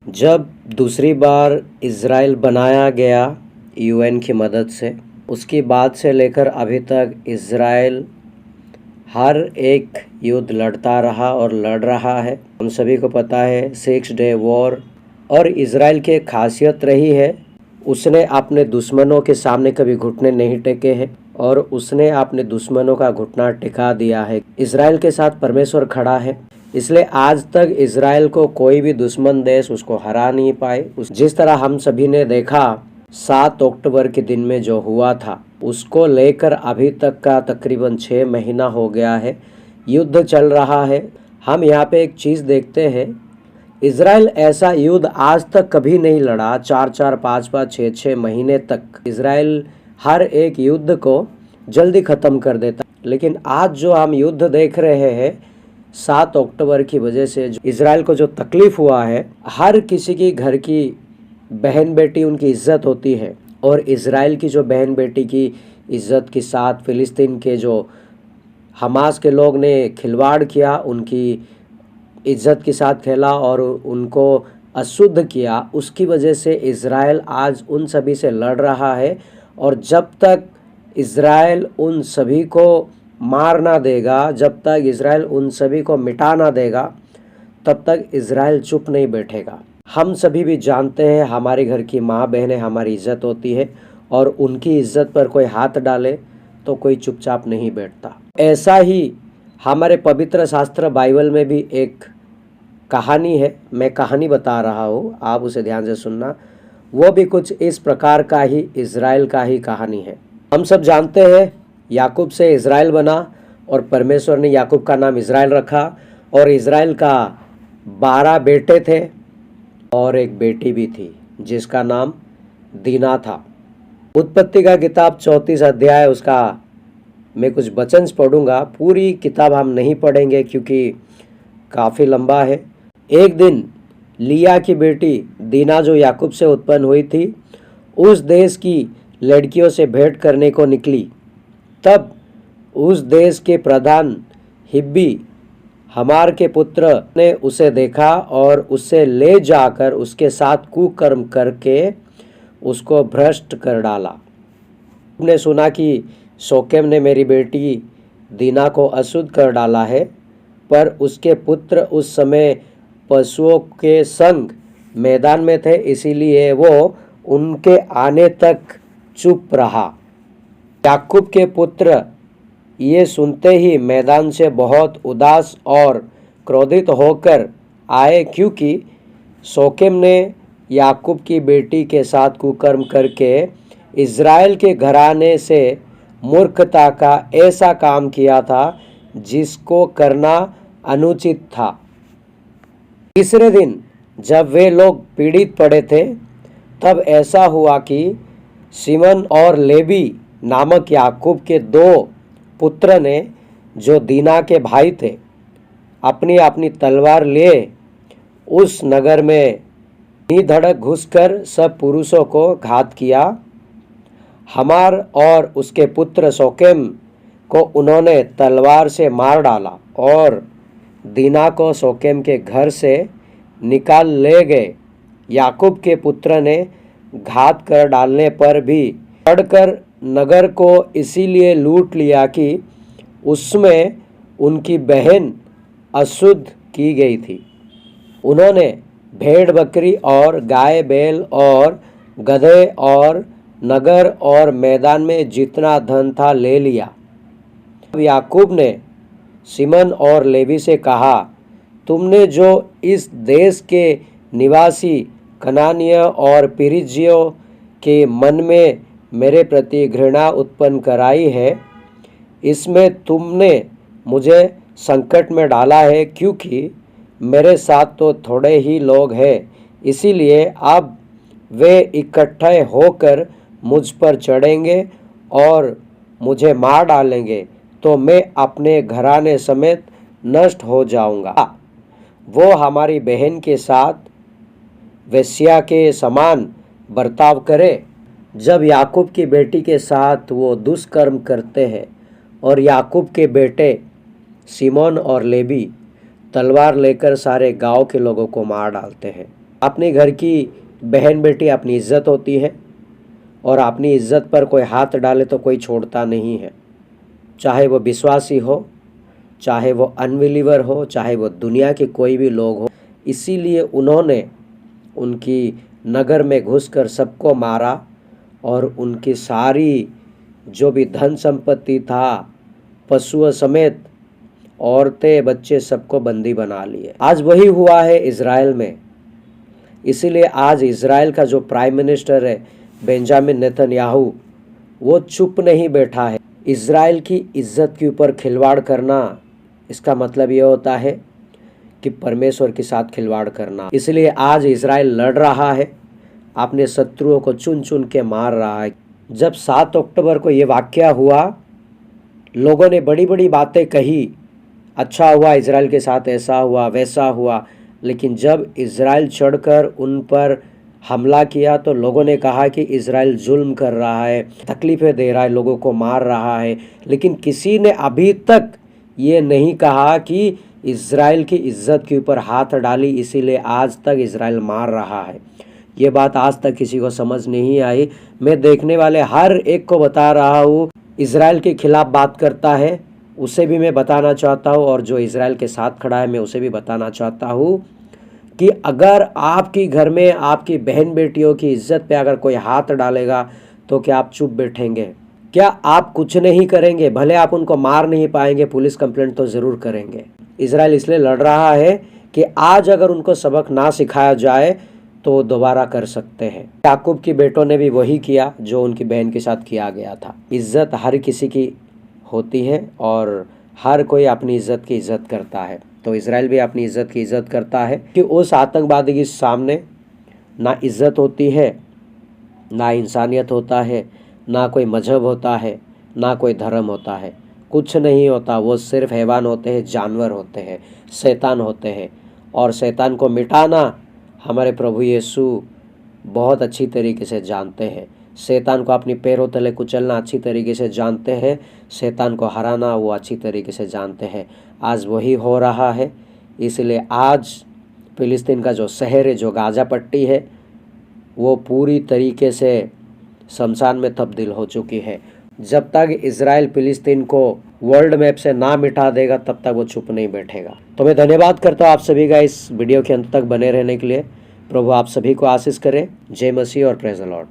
जब दूसरी बार इज़राइल बनाया गया यूएन की मदद से, उसके बाद से लेकर अभी तक इज़राइल हर एक युद्ध लड़ता रहा और लड़ रहा है। हम सभी को पता है 6 डे वॉर। और इज़राइल की एक खासियत रही है, उसने अपने दुश्मनों के सामने कभी घुटने नहीं टेके हैं और उसने अपने दुश्मनों का घुटना टिका दिया है। इज़राइल के साथ परमेश्वर खड़ा है, इसलिए आज तक इज़राइल को कोई भी दुश्मन देश उसको हरा नहीं पाए। जिस तरह हम सभी ने देखा 7 अक्टूबर के दिन में जो हुआ था, उसको लेकर अभी तक का तकरीबन 6 महीना हो गया है, युद्ध चल रहा है। हम यहाँ पे एक चीज़ देखते हैं, इज़राइल ऐसा युद्ध आज तक कभी नहीं लड़ा। 4-4, 5-5, 6-6 महीने तक इज़राइल हर एक युद्ध को जल्दी ख़त्म कर देता। लेकिन आज जो हम युद्ध देख रहे हैं 7 अक्टूबर की वजह से इज़राइल को जो तकलीफ़ हुआ है, हर किसी की घर की बहन बेटी उनकी इज़्ज़त होती है और इज़राइल की जो बहन बेटी की इज़्ज़त के साथ फ़िलिस्तीन के जो हमास के लोग ने खिलवाड़ किया, उनकी इज़्ज़त के साथ खेला और उनको अशुद्ध किया, उसकी वजह से इज़राइल आज उन सभी से लड़ रहा है। और जब तक इज़राइल उन सभी को मार ना देगा, जब तक इज़राइल उन सभी को मिटा ना देगा, तब तक इज़राइल चुप नहीं बैठेगा। हम सभी भी जानते हैं, हमारे घर की माँ बहनें हमारी इज़्ज़त होती है और उनकी इज़्ज़त पर कोई हाथ डाले तो कोई चुपचाप नहीं बैठता। ऐसा ही हमारे पवित्र शास्त्र बाइबल में भी एक कहानी है, मैं कहानी बता रहा हूँ, आप उसे ध्यान से सुनना। वो भी कुछ इस प्रकार का ही इज़राइल का ही कहानी है। हम सब जानते हैं याकूब से इज़राइल बना और परमेश्वर ने याकूब का नाम इज़राइल रखा और इज़राइल का 12 बेटे थे और एक बेटी भी थी जिसका नाम दीना था। उत्पत्ति का किताब 34 अध्याय, उसका मैं कुछ वचन पढ़ूंगा, पूरी किताब हम नहीं पढ़ेंगे क्योंकि काफ़ी लंबा है। एक दिन लिया की बेटी दीना जो याकूब से उत्पन्न हुई थी, उस देश की लड़कियों से भेंट करने को निकली। तब उस देश के प्रधान हिब्बी हमार के पुत्र ने उसे देखा और उससे ले जाकर उसके साथ कुकर्म करके उसको भ्रष्ट कर डाला। ने सुना कि शोकेम ने मेरी बेटी दीना को अशुद्ध कर डाला है, पर उसके पुत्र उस समय पशुओं के संग मैदान में थे, इसीलिए वो उनके आने तक चुप रहा। याकूब के पुत्र ये सुनते ही मैदान से बहुत उदास और क्रोधित होकर आए, क्योंकि शोकेम ने याकूब की बेटी के साथ कुकर्म करके इज़राइल के घराने से मूर्खता का ऐसा काम किया था जिसको करना अनुचित था। तीसरे दिन जब वे लोग पीड़ित पड़े थे, तब ऐसा हुआ कि सिमन और लेवी नामक याकूब के 2 पुत्र ने, जो दीना के भाई थे, अपनी अपनी तलवार लिए उस नगर में धड़क घुसकर सब पुरुषों को घात किया। हमार और उसके पुत्र शोकेम को उन्होंने तलवार से मार डाला और दीना को शोकेम के घर से निकाल ले गए। याकूब के पुत्र ने घात कर डालने पर भी चढ़कर नगर को इसीलिए लूट लिया कि उसमें उनकी बहन अशुद्ध की गई थी। उन्होंने भेड़ बकरी और गाय बैल और गधे और नगर और मैदान में जितना धन था ले लिया। याकूब ने सिमन और लेवी से कहा, तुमने जो इस देश के निवासी कनानिय और पेरिजियों के मन में मेरे प्रति घृणा उत्पन्न कराई है, इसमें तुमने मुझे संकट में डाला है, क्योंकि मेरे साथ तो थोड़े ही लोग हैं, इसीलिए अब वे इकट्ठे होकर मुझ पर चढ़ेंगे और मुझे मार डालेंगे, तो मैं अपने घराने समेत नष्ट हो जाऊंगा। वो हमारी बहन के साथ वेश्या के समान बर्ताव करे। जब याकूब की बेटी के साथ वो दुष्कर्म करते हैं और याकूब के बेटे सिमोन और लेवी तलवार लेकर सारे गांव के लोगों को मार डालते हैं। अपने घर की बहन बेटी अपनी इज्जत होती है और अपनी इज्जत पर कोई हाथ डाले तो कोई छोड़ता नहीं है, चाहे वो विश्वासी हो, चाहे वो अनबिलीवर हो, चाहे वो दुनिया के कोई भी लोग हो। इसीलिए उन्होंने उनकी नगर में घुसकर सबको मारा और उनकी सारी जो भी धन संपत्ति था, पशुओं समेत औरतें बच्चे सबको बंदी बना लिए। आज वही हुआ है इज़राइल में। इसीलिए आज इज़राइल का जो प्राइम मिनिस्टर है बेंजामिन नेतन्याहू, वो चुप नहीं बैठा है। इज़राइल की इज्जत के ऊपर खिलवाड़ करना, इसका मतलब ये होता है कि परमेश्वर के साथ खिलवाड़ करना। इसलिए आज इज़राइल लड़ रहा है, अपने शत्रुओं को चुन चुन के मार रहा है। जब 7 अक्टूबर को ये वाक़या हुआ, लोगों ने बड़ी बड़ी बातें कही, अच्छा हुआ इज़राइल के साथ ऐसा हुआ वैसा हुआ, लेकिन जब इज़राइल चढ़कर उन पर हमला किया तो लोगों ने कहा कि इज़राइल जुल्म कर रहा है, तकलीफ़ें दे रहा है, लोगों को मार रहा है। लेकिन किसी ने अभी तक ये नहीं कहा कि इज़राइल की इज्जत के ऊपर हाथ डाली, इसीलिए आज तक इज़राइल मार रहा है। ये बात आज तक किसी को समझ नहीं आई। मैं देखने वाले हर एक को बता रहा हूँ, इज़राइल के खिलाफ बात करता है उसे भी मैं बताना चाहता हूँ, और जो इज़राइल के साथ खड़ा है मैं उसे भी बताना चाहता हूँ कि अगर आपकी घर में आपकी बहन बेटियों की इज्जत पे अगर कोई हाथ डालेगा तो क्या आप चुप बैठेंगे? क्या आप कुछ नहीं करेंगे? भले आप उनको मार नहीं पाएंगे, पुलिस कंप्लेंट तो ज़रूर करेंगे। इज़राइल इसलिए लड़ रहा है कि आज अगर उनको सबक ना सिखाया जाए तो वो दोबारा कर सकते हैं। याकूब की बेटों ने भी वही किया जो उनकी बहन के साथ किया गया था। इज्जत हर किसी की होती है और हर कोई अपनी इज्जत की इज्जत करता है। तो इज़राइल भी अपनी इज्जत की इज्जत करता है कि उस आतंकवादी के सामने ना इज्जत होती है, ना इंसानियत होता है, ना कोई मजहब होता है, ना कोई धर्म होता है, कुछ नहीं होता। वो सिर्फ हैवान होते हैं, जानवर होते हैं, शैतान होते हैं। और शैतान को मिटाना हमारे प्रभु यीशु बहुत अच्छी तरीके से जानते हैं। शैतान को अपनी पैरों तले कुचलना अच्छी तरीके से जानते हैं, शैतान को हराना वो अच्छी तरीके से जानते हैं। आज वही हो रहा है। इसलिए आज फिलिस्तीन का जो शहर है, जो गाज़ा पट्टी है, वो पूरी तरीके से शमशान में तब्दील हो चुकी है। जब तक इज़राइल फिलिस्तीन को वर्ल्ड मैप से ना मिटा देगा तब तक वो चुप नहीं बैठेगा। तो मैं धन्यवाद करता हूँ आप सभी का इस वीडियो के अंत तक बने रहने के लिए। प्रभु आप सभी को आशीष करे। जय मसीह और प्रेज़ द लॉर्ड।